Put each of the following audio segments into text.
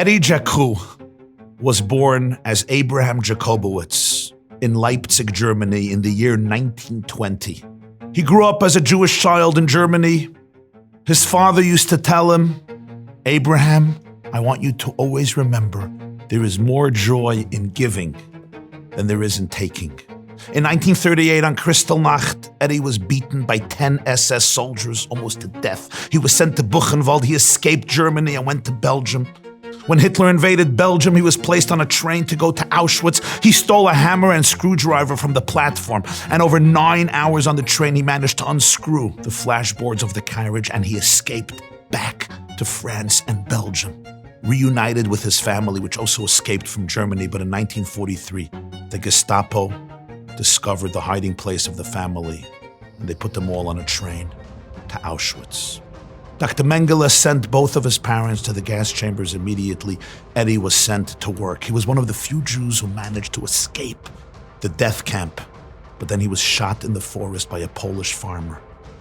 Eddie Jakru was born as Abraham Jacobowitz in Leipzig, Germany in the year 1920. He grew up as a Jewish child in Germany. His father used to tell him, "Abraham, I want you to always remember there is more joy in giving than there is in taking." In 1938, on Kristallnacht, Eddie was beaten by 10 SS soldiers almost to death. He was sent to Buchenwald. He escaped Germany and went to Belgium. When Hitler invaded Belgium, he was placed on a train to go to Auschwitz. He stole a hammer and screwdriver from the platform, and over 9 hours on the train, he managed to unscrew the flashboards of the carriage, and he escaped back to France and Belgium, reunited with his family, which also escaped from Germany. But in 1943, the Gestapo discovered the hiding place of the family, and they put them all on a train to Auschwitz. Dr. Mengele sent both of his parents to the gas chambers immediately. Eddie was sent to work. He was one of the few Jews who managed to escape the death camp, but then he was shot in the forest by a Polish farmer.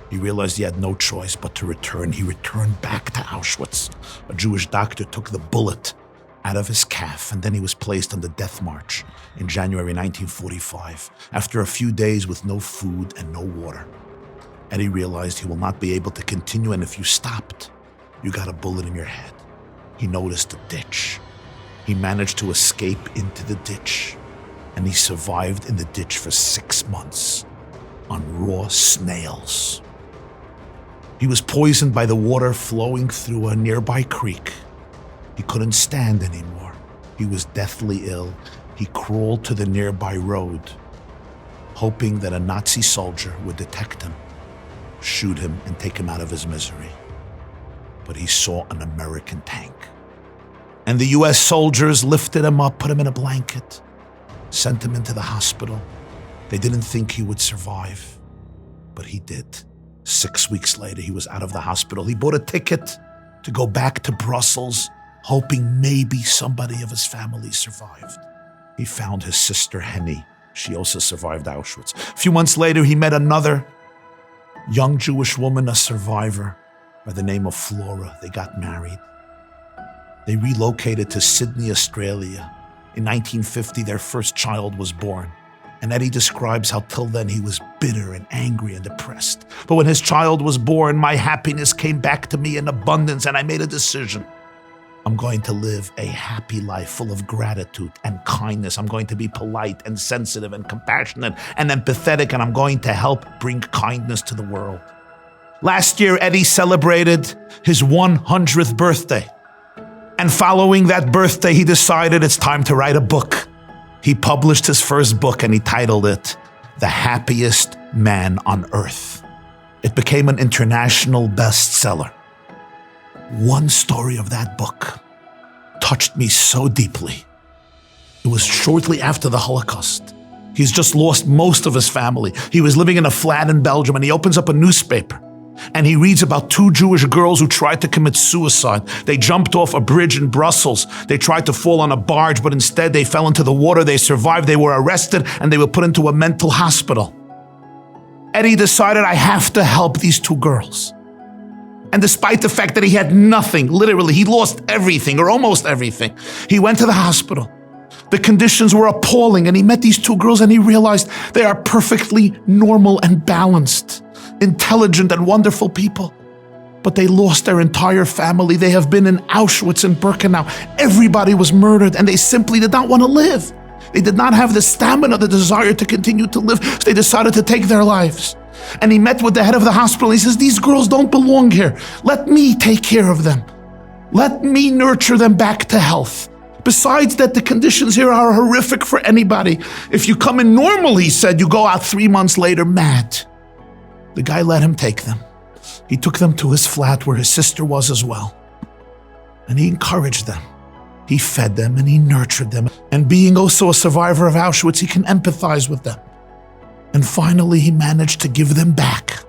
He realized he had no choice but to return. He returned back to Auschwitz. A Jewish doctor took the bullet out of his calf, and then he was placed on the death march in January 1945. After a few days with no food and no water, Eddie realized he will not be able to continue, and if you stopped, you got a bullet in your head. He noticed a ditch. He managed to escape into the ditch, and he survived in the ditch for 6 months on raw snails. He was poisoned by the water flowing through a nearby creek. He couldn't stand anymore. He was deathly ill. He crawled to the nearby road, hoping that a Nazi soldier would detect him, shoot him, and take him out of his misery. But he saw an American tank. And the US soldiers lifted him up, put him in a blanket, sent him into the hospital. They didn't think he would survive, but he did. 6 weeks later, he was out of the hospital. He bought a ticket to go back to Brussels, hoping maybe somebody of his family survived. He found his sister Henny. She also survived Auschwitz. A few months later, he met another young Jewish woman, a survivor, by the name of Flora. They got married. They relocated to Sydney, Australia. In 1950, their first child was born. And Eddie describes how till then he was bitter and angry and depressed. But when his child was born, my happiness came back to me in abundance, and I made a decision. I'm going to live a happy life full of gratitude and kindness. I'm going to be polite and sensitive and compassionate and empathetic, and I'm going to help bring kindness to the world. Last year, Eddie celebrated his 100th birthday. And following that birthday, he decided it's time to write a book. He published his first book, and he titled it The Happiest Man on Earth. It became an international bestseller. One story of that book touched me so deeply. It was shortly after the Holocaust. He's just lost most of his family. He was living in a flat in Belgium, and he opens up a newspaper, and he reads about 2 Jewish girls who tried to commit suicide. They jumped off a bridge in Brussels. They tried to fall on a barge, but instead they fell into the water. They survived. They were arrested, and they were put into a mental hospital. Eddie decided, I have to help these 2 girls. And despite the fact that he had nothing, literally, he lost everything or almost everything, he went to the hospital. The conditions were appalling, and he met these 2 girls, and he realized they are perfectly normal and balanced, intelligent and wonderful people. But they lost their entire family. They have been in Auschwitz and Birkenau. Everybody was murdered, and they simply did not want to live. They did not have the stamina, the desire to continue to live, so they decided to take their lives. And he met with the head of the hospital. He says, these girls don't belong here. Let me take care of them. Let me nurture them back to health. Besides that, the conditions here are horrific for anybody. If you come in normal, he said, you go out 3 months later mad. The guy let him take them. He took them to his flat where his sister was as well. And he encouraged them. He fed them and he nurtured them. And being also a survivor of Auschwitz, he can empathize with them. And finally, he managed to give them back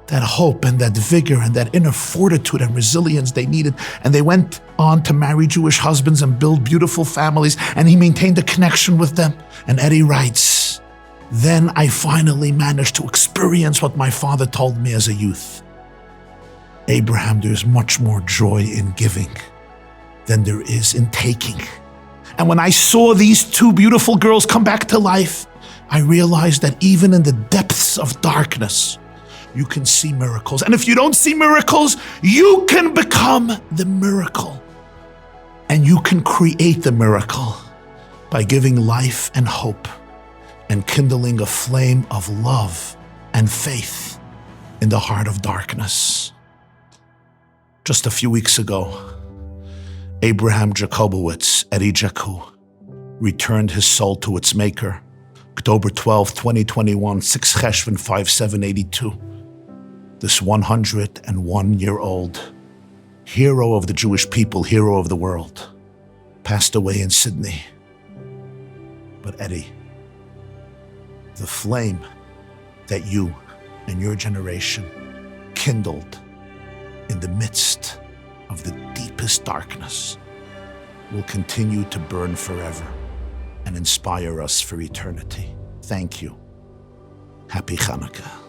that hope and that vigor and that inner fortitude and resilience they needed. And they went on to marry Jewish husbands and build beautiful families, and he maintained a connection with them. And Eddie writes, then I finally managed to experience what my father told me as a youth. Abraham, there's much more joy in giving than there is in taking. And when I saw these two beautiful girls come back to life, I realized that even in the depths of darkness, you can see miracles. And if you don't see miracles, you can become the miracle. And you can create the miracle by giving life and hope and kindling a flame of love and faith in the heart of darkness. Just a few weeks ago, Abraham Jacobowitz, Eddie Jaku, returned his soul to its maker. October 12, 2021, 6 Cheshvan 5782. This 101-year-old hero of the Jewish people, hero of the world, passed away in Sydney. But Eddie, the flame that you and your generation kindled in the midst of the deepest darkness will continue to burn forever and inspire us for eternity. Thank you. Happy Hanukkah.